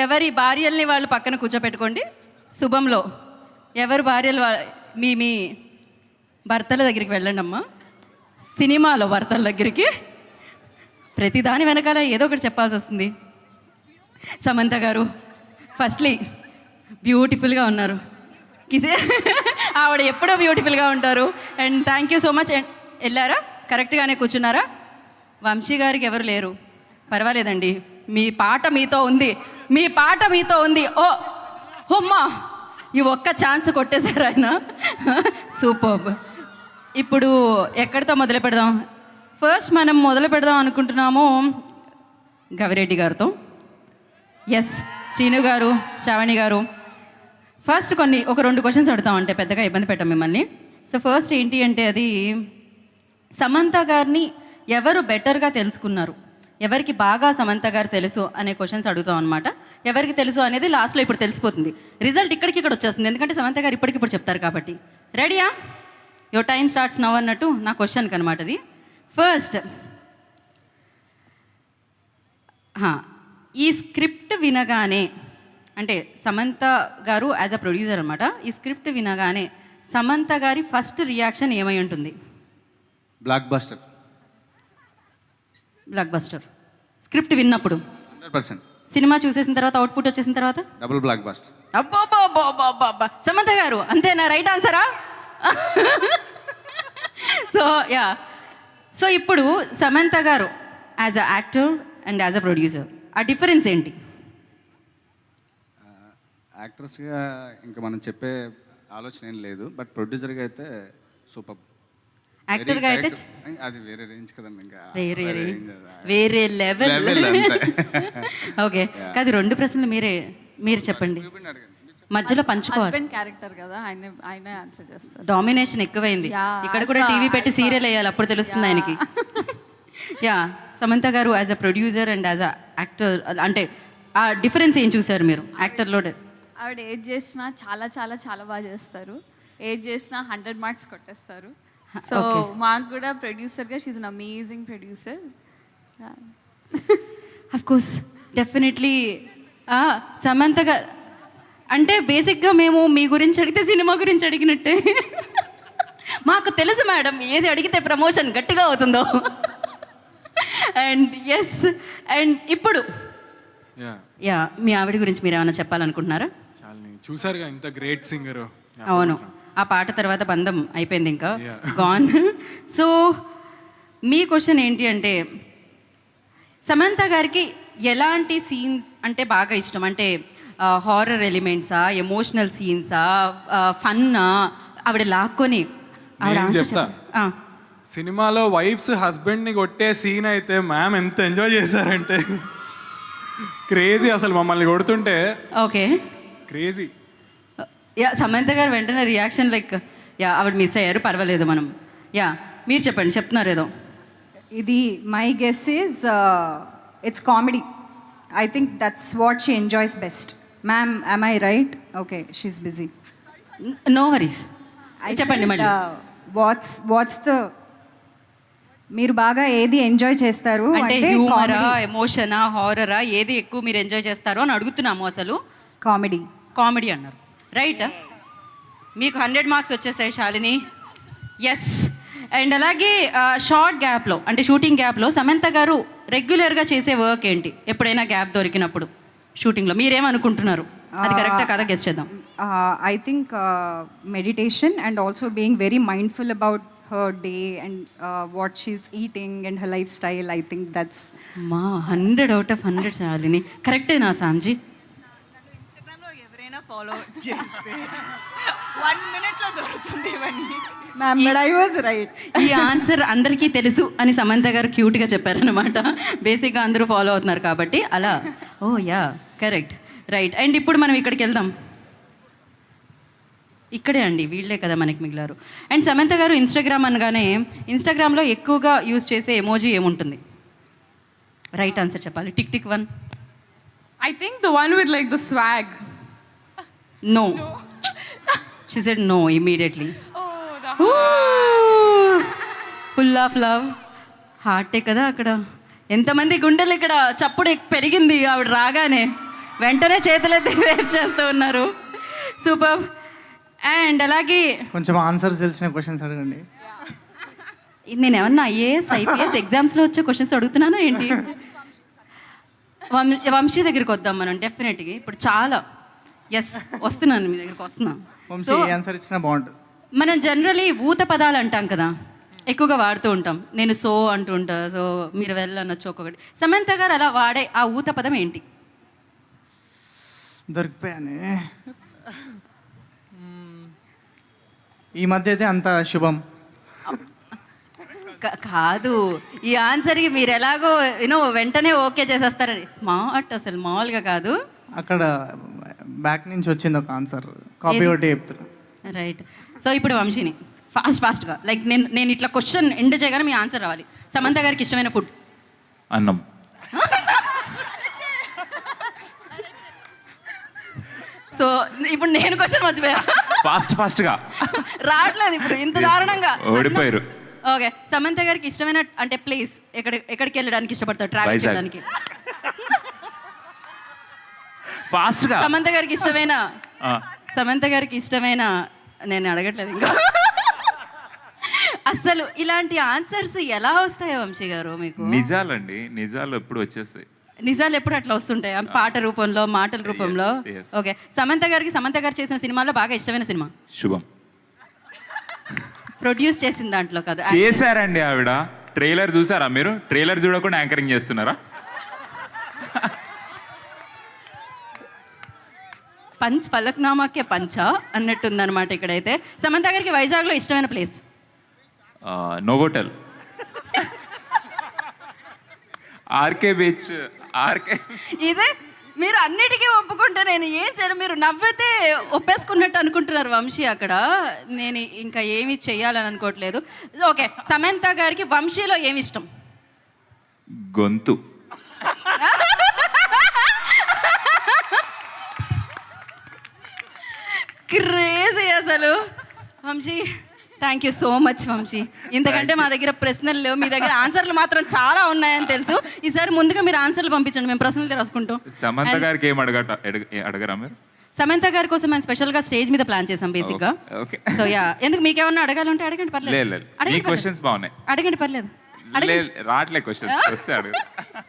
ఎవరి భార్యల్ని వాళ్ళు పక్కన కూర్చోపెట్టుకోండి. శుభంలో ఎవరి భార్యలు మీ మీ భర్తల దగ్గరికి వెళ్ళండి అమ్మా. సినిమాలో భర్తల దగ్గరికి ప్రతి దాని వెనకాల ఏదో ఒకటి చెప్పాల్సి వస్తుంది. సమంత గారు ఫస్ట్లీ బ్యూటిఫుల్గా ఉన్నారు. ఆవిడ ఎప్పుడో బ్యూటిఫుల్గా ఉంటారు. And thank you so much. And వెళ్ళారా, కరెక్ట్గానే కూర్చున్నారా? వంశీ గారికి ఎవరు లేరు, పర్వాలేదండి, మీ పాట మీతో ఉంది, మీ పాట మీతో ఉంది. ఓ హొమ్మా, ఈ ఒక్క ఛాన్స్ కొట్టేశారు ఆయన. సూపర్బ్. ఇప్పుడు ఎక్కడితో మొదలు పెడదాం? ఫస్ట్ మనం మొదలు పెడదాం అనుకుంటున్నాము గవిరెడ్డి గారితో. ఎస్, శ్రీను గారు, శ్రావణి గారు, ఫస్ట్ ఒక 2 క్వశ్చన్స్ అడుగుతాం, అంటే పెద్దగా ఇబ్బంది పెట్టాం మిమ్మల్ని. సో ఫస్ట్ ఏంటి అంటే, అది సమంత గారిని ఎవరు బెటర్గా తెలుసుకున్నారు, ఎవరికి బాగా సమంత గారు తెలుసు అనే క్వశ్చన్స్ అడుగుతాం అనమాట. ఎవరికి తెలుసు అనేది లాస్ట్లో ఇప్పుడు తెలిసిపోతుంది. రిజల్ట్ ఇక్కడికి ఇక్కడ వచ్చేస్తుంది, ఎందుకంటే సమంత గారు ఇప్పటికిప్పుడు చెప్తారు కాబట్టి. రెడీయా? యువర్ టైం స్టార్ట్స్ నవ్ అన్నట్టు నా క్వశ్చన్కి అనమాట అది. ఫస్ట్, ఈ స్క్రిప్ట్ వినగానే, అంటే సమంత గారు యాజ్ అ ప్రొడ్యూసర్ అనమాట, ఈ స్క్రిప్ట్ వినగానే సమంత గారి ఫస్ట్ రియాక్షన్ ఏమై ఉంటుంది? Block buster. Block buster. Script విన్నప్పుడు 100%. సినిమా చూసేసిన తర్వాత, అవుట్పుట్ వచ్చేసిన తర్వాత డబుల్ బ్లాక్ బస్టర్. అబ్బా, సమంత గారు అంతేనా? రైట్ ఆన్సరా? సో ఇప్పుడు సమంత గారు as a actor and as a producer, ఆ డిఫరెన్స్ ఏంటి? యాక్టర్స్గా ఇంకా మనం చెప్పే ఆలోచన ఏం లేదు, బట్ ప్రొడ్యూసర్గా అయితే సూపర్. యాక్టర్గా అయితే అది వేరే రేంజ్ కదండి, ఇంకా వేరే లెవెల్. ఓకే, కాదు, 2 ప్రశ్నలు మీరు చెప్పండి, మధ్యలో పంచుకోవాలి. క్యారెక్టర్ కదా, ఆయన ఆన్సర్ చేస్తారు. డామినేషన్ ఎక్కువైంది. ఇక్కడ కూడా టీవీ పెట్టి సీరియల్ వేయాలి, అప్పుడు తెలుస్తుంది ఆయనకి. సమంత గారు as a producer and as a actor, అంటే ఆ డిఫరెన్స్ ఏం చూసారు మీరు యాక్టర్లో? ఆవిడ ఏది చేసినా చాలా చాలా చాలా బాగా చేస్తారు. ఏది చేసినా 100 మార్క్స్ కొట్టేస్తారు. సో మాకు కూడా ప్రొడ్యూసర్గా she an amazing producer. Of course, definitely. Samantha గారు అంటే బేసిక్గా మేము మీ గురించి అడిగితే సినిమా గురించి అడిగినట్టే. మాకు తెలుసు మేడం, ఏది అడిగితే ప్రమోషన్ గట్టిగా అవుతుందో. అండ్ ఎస్, అండ్ ఇప్పుడు మీ ఆవిడ గురించి మీరు ఏమైనా చెప్పాలనుకుంటున్నారా? చూసారుగా, ఇంత గ్రేట్ సింగర్. అవును, ఆ పాట తర్వాత బంధం అయిపోయింది, ఇంకా గాన్. సో మీ క్వశ్చన్ ఏంటి అంటే, సమంత గారికి ఎలాంటి సీన్స్ అంటే బాగా ఇష్టం? అంటే హారర్ ఎలిమెంట్సా, ఎమోషనల్ సీన్సా, ఫన్నా? ఆవిడ లాక్కొని సినిమాలో వైఫ్స్ హస్బెండ్ని కొట్టే సీన్ అయితే మ్యామ్ ఎంత ఎంజాయ్ చేశారంటే క్రేజీ, అసలు మమ్మల్ని కొడుతుంటే. Okay, crazy. సమంత గారు వెంటనే రియాక్షన్ లైక్, ఆవిడ మిస్ అయ్యారు, పర్వాలేదు మనం. మీరు చెప్పండి, చెప్తున్నారు ఏదో. ఇది my guess is it's comedy. I think that's what she enjoys best. Ma'am, am I right? Okay, she's busy. No worries, చెప్పండి మళ్ళీ. వాట్స్ ద, మీరు బాగా ఏది ఎంజాయ్ చేస్తారు అంటే హ్యూమరా, ఎమోషనా, హారరా, ఏది ఎక్కువ మీరు ఎంజాయ్ చేస్తారు అని అడుగుతున్నాము. అసలు కామెడీ అన్నారు, రైట్? మీకు 100 మార్క్స్ వచ్చేసాయి శాలిని. ఎస్. అండ్ అలాగే షార్ట్ గ్యాప్లో, అంటే షూటింగ్ గ్యాప్లో సమంత గారు రెగ్యులర్గా చేసే వర్క్ ఏంటి? ఎప్పుడైనా గ్యాప్ దొరికినప్పుడు షూటింగ్లో మీరేమనుకుంటున్నారు? అది కరెక్టా కదా, గెస్ చేద్దాం. I think meditation and also being very mindful about her day and what she's eating and her lifestyle. I think that's 100 out of 100 Shalini. కరెక్టేనా సామ్జీ? ఇన్స్టాగ్రామ్లో ఎవరైనా ఫాలో చేస్తే 1 మినిట్లో దొరుకుతుంది ఇవన్నీ. Ma'am, but I was right. ఈ ఆన్సర్ అందరికీ తెలుసు అని సమంత గారు క్యూట్గా చెప్పారనమాట. బేసిక్గా అందరూ ఫాలో అవుతున్నారు కాబట్టి అలా. ఓ కరెక్ట్, రైట్. అండ్ ఇప్పుడు మనం ఇక్కడికి వెళ్దాం. ఇక్కడే అండి, వీళ్ళే కదా మనకి మిగిలారు. అండ్ సమంత గారు ఇన్స్టాగ్రామ్ అనగానే, ఇన్స్టాగ్రామ్లో ఎక్కువగా యూజ్ చేసే ఎమోజీ ఏముంటుంది? రైట్ ఆన్సర్ చెప్పాలి. Tick tick 1. I think the one with like the swag. No. She said no immediately. Full of love. హార్టే కదా అక్కడ. ఎంతమంది గుండెలు ఇక్కడ చప్పుడు పెరిగింది ఆవిడ రాగానే. వెంటనే చేతులెత్తి వేస్ట్ చేస్తూ ఉన్నారు. సూపర్. అండ్ అలాగే కొంచెం ఆన్సర్స్ తెలిసిన క్వశ్చన్స్ అడగండి. నేను ఏమన్నా ఐఏఎస్ ఐపీఎస్ ఎగ్జామ్స్లో వచ్చే క్వశ్చన్స్ అడుగుతున్నానా ఏంటి? వంశీ దగ్గరికి వద్దాం మనం డెఫినెట్గా. ఇప్పుడు చాలా వస్తున్నాను మీ దగ్గరికి వస్తున్నాను. వంశీ ఏ ఆన్సర్ ఇచ్చినా బాగుంటుంది. మనం జనరలీ ఊత పదాలు అంటాం కదా, ఎక్కువగా వాడుతూ ఉంటాం. నేను సో అంటూ ఉంటా, సో మీరు వెళ్ళనొచ్చు ఒక్కొక్కటి. సమంత గారు అలా వాడే ఆ ఊత పదం ఏంటి? దొరికిపోయానే. ఈ మధ్య అయితే అంత శుభం. కాదు, ఈ ఆన్సర్కి మీరు ఎలాగో వెంటనే ఓకే చేసేస్తారని. స్మార్ట్, అసలు మామూలుగా కాదు. అక్కడ బ్యాక్ నుంచి వచ్చింది ఒక ఆన్సర్, కాపీ ఒకటి చెప్తున్నా. రైట్. సో ఇప్పుడు వంశీని ఫాస్ట్గా లైక్ నేను ఇట్లా క్వశ్చన్ ఎండ్ చేయగానే మీ ఆన్సర్ రావాలి. సమంత గారికి ఇష్టమైన ఫుడ్? అన్నం. సో ఇప్పుడు నేను క్వశ్చన్ మర్చిపోయా. ఫాస్ట్గా రావట్లేదు ఇప్పుడు ఇంత దారుణంగా. ఓడిపోయారు. ఓకే, సమంత గారికి ఇష్టమైన అంటే ప్లేస్ ఎక్కడికి వెళ్ళడానికి ఇష్టపడతారు ట్రావెల్ వైజాగ్. చేయడానికి? ఫాస్ట్గా. సమంత గారికి ఇష్టమైన నేను అడగట్లేదు ఇంకా. అసలు ఇలాంటి ఆన్సర్స్ ఎలా వస్తాయో వంశీ గారు మీకు? నిజాలండి, నిజాలు ఎప్పుడు వచ్చేస్తాయి. నిజాలు ఎప్పుడు అట్లా వస్తుంటాయి పాట రూపంలో, మాటల రూపంలో. Yes. ఓకే, సమంత గారు చేసిన సినిమాలో బాగా ఇష్టమైన సినిమా? శుభం. ప్రొడ్యూస్ చేసిన దాంట్లో కదా? చేశారండి ఆవిడ. ట్రైలర్ చూసారా మీరు? ట్రైలర్ చూడకుండా యాంకరింగ్ చేస్తున్నారా? ఫలక్నామాకే పంచ అన్నట్టుందన్నమాట ఇక్కడైతే. సమంత గారికి వైజాగ్లో ఇష్టమైన ప్లేస్? Novotel, RK beach. ఇదే మీరు అన్నిటికీ ఒప్పుకుంటే నేను ఏం చేయను. మీరు నవ్వితే ఒప్పేసుకున్నట్టు అనుకుంటున్నారు వంశీ అక్కడ. నేను ఇంకా ఏమి చెయ్యాలని అనుకోవట్లేదు. ఓకే, సమంత గారికి వంశీలో ఏమి ఇష్టం? గొంతు. క్రేజీ అసలు. Vamsi, thank you so much Vamsi. ఇంతకంటే మా దగ్గర ప్రశ్నలు లేవు, మీ దగ్గర ఆన్సర్లు మాత్రం చాలా ఉన్నాయని తెలుసు. ఈసారి ముందుగా మీరు ఆన్సర్లు పంపించండి, మేము ప్రశ్నలు రాసుకుంటాం. సమంత గారికి ఏం అడగరా మీరు? సమంత గారి కోసం మేము స్పెషల్గా స్టేజ్ మీద ప్లాన్ చేసాం బేసిక్గా. ఓకే. సో ఎందుకు మీకేమన్నా అడగాలంటే అడగండి, పర్లేదు. లేదు, మీ క్వశ్చన్స్ బాగున్నాయి. అడగండి, పర్లేదు. రావట్లే క్వశ్చన్స్, వస్తే అడుగు.